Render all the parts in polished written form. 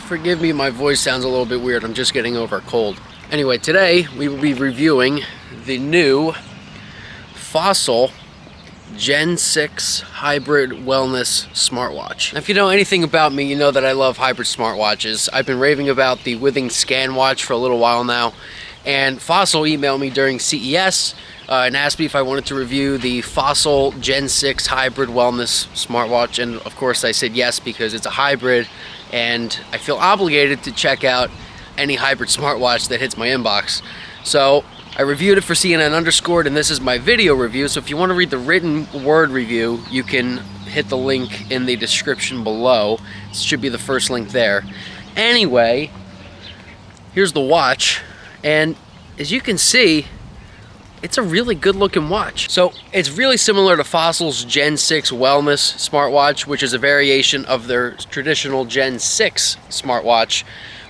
Forgive me, my voice sounds a little bit weird. I'm just getting over a cold. Anyway, today we will be reviewing the new Fossil Gen 6 Hybrid Wellness Smartwatch. Now, if you know anything about me, you know that I love hybrid smartwatches. I've been raving about the Withings Scan Watch for a little while now, and Fossil emailed me during CES and asked me if I wanted to review the Fossil Gen 6 Hybrid Wellness Smartwatch, and of course I said yes because it's a hybrid, and I feel obligated to check out any hybrid smartwatch that hits my inbox. So I reviewed it for CNN Underscored, and this is my video review. So if you want to read the written word review, you can hit the link in the description below. This should be the first link there. Anyway, here's the watch, and as you can see, it's a really good looking watch. So it's really similar to Fossil's Gen 6 Wellness smartwatch, which is a variation of their traditional Gen 6 smartwatch,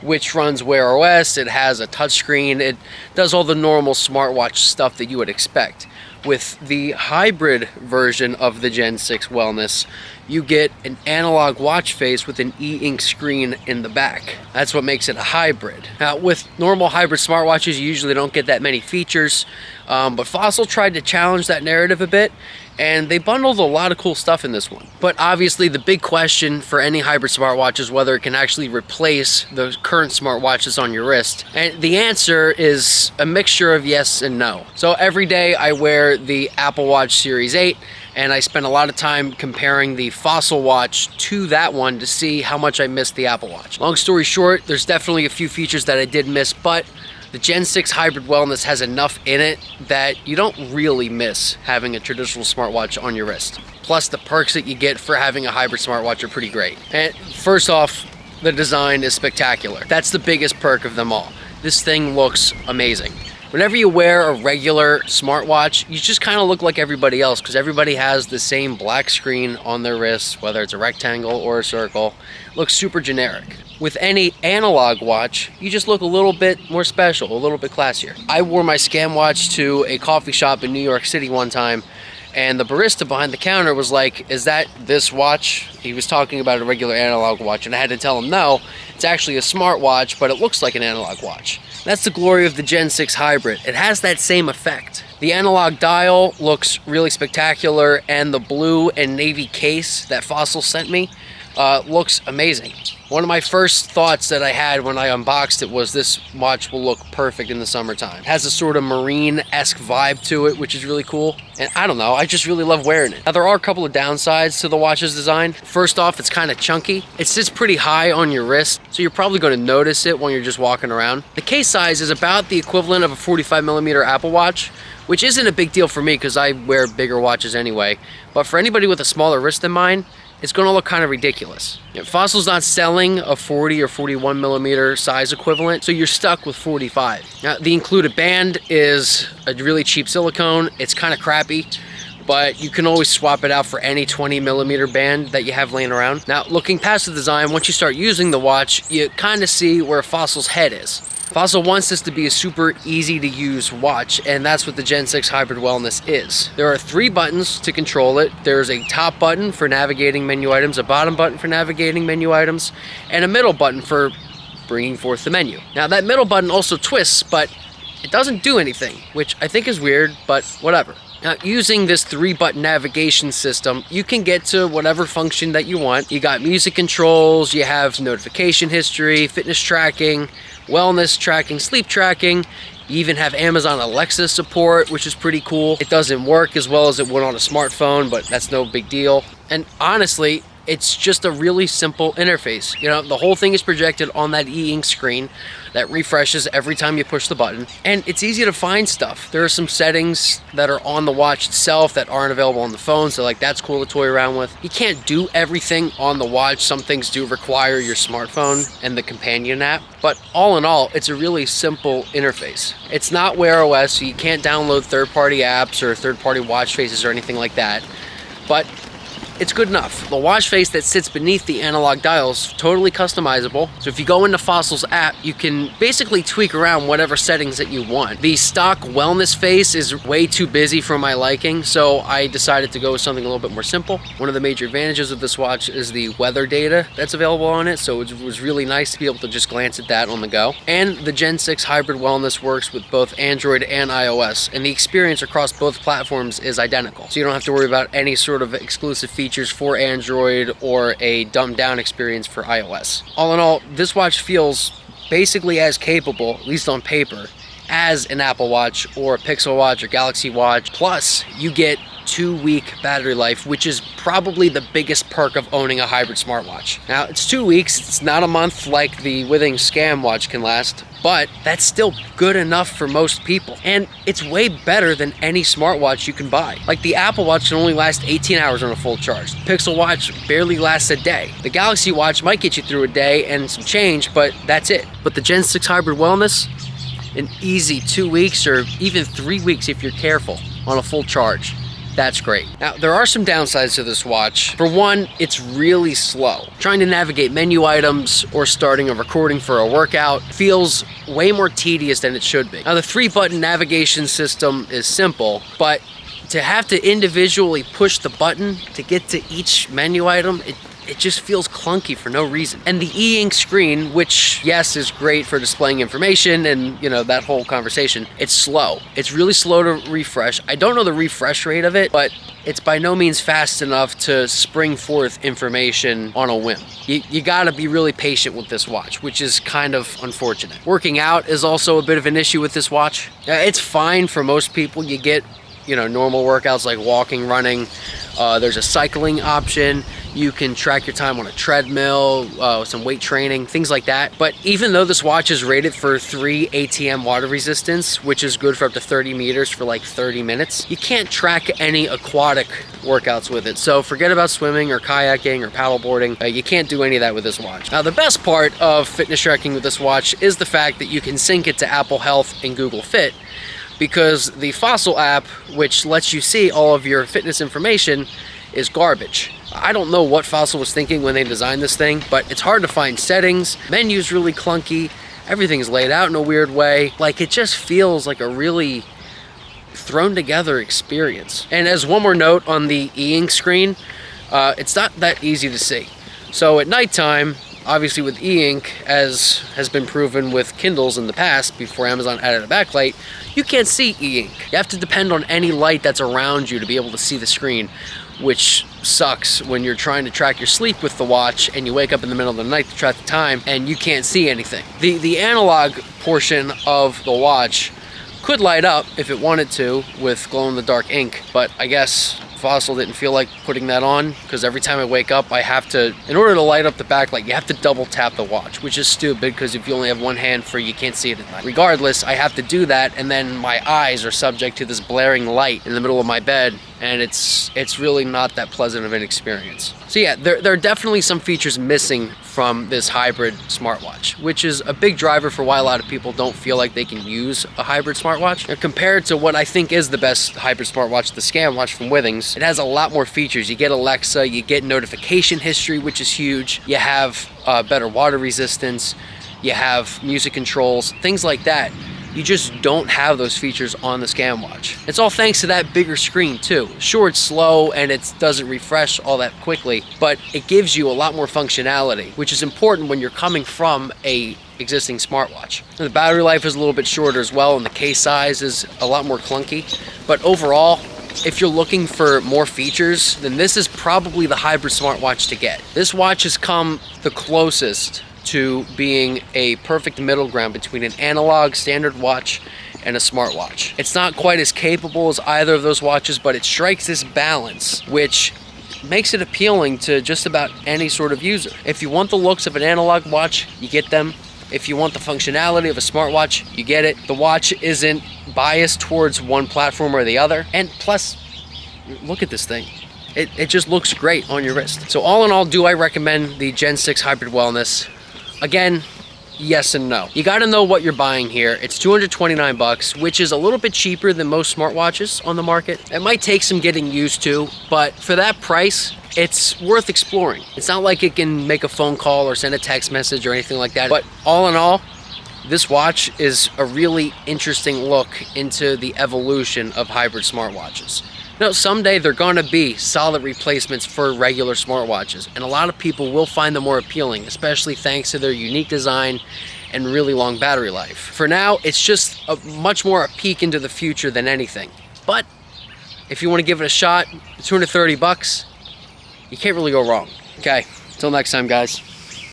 which runs Wear OS. It has a touchscreen. It does all the normal smartwatch stuff that you would expect. With the hybrid version of the Gen 6 Wellness, you get an analog watch face with an e-ink screen in the back. That's what makes it a hybrid. Now, with normal hybrid smartwatches, you usually don't get that many features, but Fossil tried to challenge that narrative a bit, and they bundled a lot of cool stuff in this one. But obviously the big question for any hybrid smartwatch is whether it can actually replace the current smartwatches on your wrist. And the answer is a mixture of yes and no. So every day I wear the Apple Watch Series 8, and I spend a lot of time comparing the Fossil watch to that one to see how much I missed the Apple Watch. Long story short, there's definitely a few features that I did miss, but the Gen 6 Hybrid Wellness has enough in it that you don't really miss having a traditional smartwatch on your wrist. Plus, the perks that you get for having a hybrid smartwatch are pretty great. And first off, the design is spectacular. That's the biggest perk of them all. This thing looks amazing. Whenever you wear a regular smartwatch, you just kind of look like everybody else because everybody has the same black screen on their wrists, whether it's a rectangle or a circle. It looks super generic. With any analog watch, you just look a little bit more special, a little bit classier. I wore my Scan Watch to a coffee shop in New York City one time, and the barista behind the counter was like, "Is that this watch?" He was talking about a regular analog watch, and I had to tell him, no, it's actually a smartwatch, but it looks like an analog watch. That's the glory of the Gen 6 Hybrid. It has that same effect. The analog dial looks really spectacular, and the blue and navy case that Fossil sent me looks amazing. One of my first thoughts that I had when I unboxed it was this watch will look perfect in the summertime. It has a sort of marine-esque vibe to it, which is really cool. And I don't know, I just really love wearing it. Now, there are a couple of downsides to the watch's design. First off, it's kind of chunky. It sits pretty high on your wrist, so you're probably going to notice it when you're just walking around. The case size is about the equivalent of a 45mm Apple Watch, which isn't a big deal for me because I wear bigger watches anyway. But for anybody with a smaller wrist than mine, it's going to look kind of ridiculous. Fossil's not selling a 40 or 41mm size equivalent, so you're stuck with 45. Now, the included band is a really cheap silicone. It's kind of crappy, but you can always swap it out for any 20mm band that you have laying around. Now, looking past the design, once you start using the watch, you kind of see where Fossil's head is. Fossil wants this to be a super easy to use watch, and that's what the Gen 6 Hybrid Wellness is. There are 3 buttons to control it. There's a top button for navigating menu items, a bottom button for navigating menu items, and a middle button for bringing forth the menu. Now, that middle button also twists, but it doesn't do anything, which I think is weird, but whatever. Now, using this 3-button navigation system, you can get to whatever function that you want. You got music controls, you have notification history, fitness tracking, wellness tracking, sleep tracking. You even have Amazon Alexa support, which is pretty cool. It doesn't work as well as it would on a smartphone, but that's no big deal. And honestly, it's just a really simple interface. You know, the whole thing is projected on that e-ink screen that refreshes every time you push the button. And it's easy to find stuff. There are some settings that are on the watch itself that aren't available on the phone, so like that's cool to toy around with. You can't do everything on the watch. Some things do require your smartphone and the companion app, but all in all, it's a really simple interface. It's not Wear OS, so you can't download third-party apps or third-party watch faces or anything like that, but it's good enough. The watch face that sits beneath the analog dials, totally customizable. So if you go into Fossil's app, you can basically tweak around whatever settings that you want. The stock wellness face is way too busy for my liking, so I decided to go with something a little bit more simple. One of the major advantages of this watch is the weather data that's available on it, so it was really nice to be able to just glance at that on the go. And the Gen 6 hybrid wellness works with both Android and iOS, and the experience across both platforms is identical. So you don't have to worry about any sort of exclusive features for Android or a dumbed down experience for iOS. All in all, this watch feels basically as capable, at least on paper, as an Apple Watch or a Pixel Watch or Galaxy Watch. Plus, you get 2-week battery life, which is probably the biggest perk of owning a hybrid smartwatch. Now, it's 2 weeks, it's not a month like the Withings Scam watch can last, but that's still good enough for most people. And it's way better than any smartwatch you can buy. Like the Apple Watch can only last 18 hours on a full charge. The Pixel Watch barely lasts a day. The Galaxy Watch might get you through a day and some change, but that's it. But the Gen 6 Hybrid Wellness, an easy 2 weeks or even 3 weeks if you're careful on a full charge. That's great. Now, there are some downsides to this watch. For one, it's really slow. Trying to navigate menu items or starting a recording for a workout feels way more tedious than it should be. Now, the 3-button navigation system is simple, but to have to individually push the button to get to each menu item, it just feels clunky for no reason. And the e-ink screen, which yes is great for displaying information and that whole conversation, it's slow. It's really slow to refresh. I don't know the refresh rate of it, but it's by no means fast enough to spring forth information on a whim. You gotta be really patient with this watch, which is kind of unfortunate. Working out is also a bit of an issue with this watch. It's fine for most people. You get normal workouts like walking, running. There's a cycling option. You can track your time on a treadmill, some weight training, things like that. But even though this watch is rated for 3 ATM water resistance, which is good for up to 30 meters for like 30 minutes, you can't track any aquatic workouts with it. So forget about swimming or kayaking or paddleboarding. You can't do any of that with this watch. Now, the best part of fitness tracking with this watch is the fact that you can sync it to Apple Health and Google Fit, because the Fossil app, which lets you see all of your fitness information, is garbage. I don't know what Fossil was thinking when they designed this thing, but it's hard to find settings. Menu's really clunky. Everything's laid out in a weird way. Like, it just feels like a really thrown together experience. And as one more note on the e-ink screen, it's not that easy to see. So at nighttime, obviously with e-ink, as has been proven with Kindles in the past, before Amazon added a backlight, you can't see e-ink. You have to depend on any light that's around you to be able to see the screen, which sucks when you're trying to track your sleep with the watch and you wake up in the middle of the night to track the time and you can't see anything. The analog portion of the watch could light up if it wanted to with glow-in-the-dark ink, but I guess Fossil didn't feel like putting that on, because every time I wake up, I have to, in order to light up the backlight, you have to double tap the watch, which is stupid because if you only have one hand free, you can't see it at night. Regardless, I have to do that, and then my eyes are subject to this blaring light in the middle of my bed, and it's really not that pleasant of an experience. So yeah, there are definitely some features missing from this hybrid smartwatch, which is a big driver for why a lot of people don't feel like they can use a hybrid smartwatch. Now, compared to what I think is the best hybrid smartwatch, the Scam watch from Withings, it has a lot more features. You get Alexa, you get notification history, which is huge. You have better water resistance, you have music controls, things like that. You just don't have those features on the Scam watch. It's all thanks to that bigger screen too. Sure, it's slow and it doesn't refresh all that quickly, but it gives you a lot more functionality, which is important when you're coming from a existing smartwatch. And the battery life is a little bit shorter as well, and the case size is a lot more clunky. But overall, if you're looking for more features, then this is probably the hybrid smartwatch to get. This watch has come the closest to being a perfect middle ground between an analog standard watch and a smartwatch. It's not quite as capable as either of those watches, but it strikes this balance, which makes it appealing to just about any sort of user. If you want the looks of an analog watch, you get them. If you want the functionality of a smartwatch, you get it. The watch isn't biased towards one platform or the other. And plus, look at this thing. It just looks great on your wrist. So all in all, do I recommend the Gen 6 Hybrid Wellness? Again, yes and no. You gotta know what you're buying here. It's 229 bucks, which is a little bit cheaper than most smartwatches on the market. It might take some getting used to, but for that price, it's worth exploring. It's not like it can make a phone call or send a text message or anything like that. But all in all, this watch is a really interesting look into the evolution of hybrid smartwatches. Now, someday they're going to be solid replacements for regular smartwatches, and a lot of people will find them more appealing, especially thanks to their unique design and really long battery life. For now, it's just much more a peek into the future than anything. But if you want to give it a shot, 230 bucks, you can't really go wrong. Okay, until next time, guys.